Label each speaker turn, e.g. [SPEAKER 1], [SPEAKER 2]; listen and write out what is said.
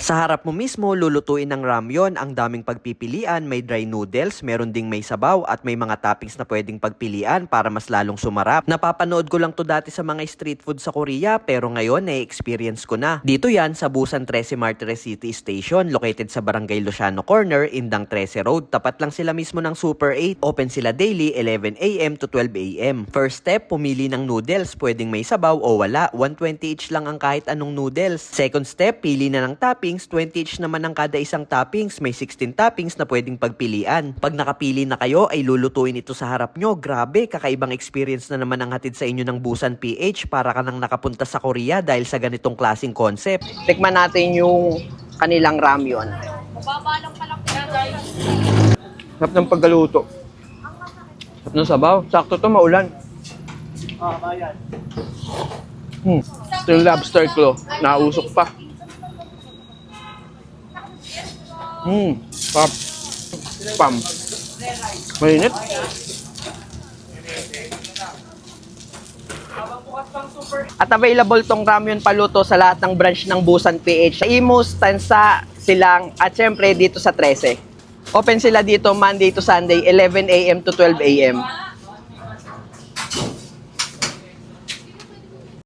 [SPEAKER 1] Sa harap mo mismo, lulutuin ng ramyon. Ang daming pagpipilian, may dry noodles, meron ding may sabaw at may mga toppings na pwedeng pagpilian para mas lalong sumarap. Napapanood ko lang to dati sa mga street food sa Korea pero ngayon na-experience ko na. Dito yan sa Busan 13 Martires City Station located sa Barangay Luciano Corner, Indang 13 Road. Tapat lang sila mismo ng Super 8. Open sila daily 11 AM to 12 AM. First step, pumili ng noodles. Pwedeng may sabaw o wala. 120 each lang ang kahit anong noodles. Second step, pili na ng toppings. 20 each naman ang kada isang toppings. May 16 toppings na pwedeng pagpilian. Pag nakapili na kayo, ay lulutuin ito sa harap nyo. Grabe, kakaibang experience na naman ang hatid sa inyo ng Busan PH para ka nang nakapunta sa Korea dahil sa ganitong klaseng concept. Tikman natin yung kanilang ramyon.
[SPEAKER 2] Mababalang pa lang guys.
[SPEAKER 1] Sarap ng paggaluto. Sarap ng sabaw. Sakto to, maulan.
[SPEAKER 2] Bayan.
[SPEAKER 1] Ito yung lobster claw. Nausok pa. Pop. Spam. Mainit. At available tong ramyun paluto sa lahat ng branch ng Busan PH. Sa Imus, Tansa, Silang, at syempre dito sa 13. Open sila dito Monday to Sunday, 11 AM to 12 AM.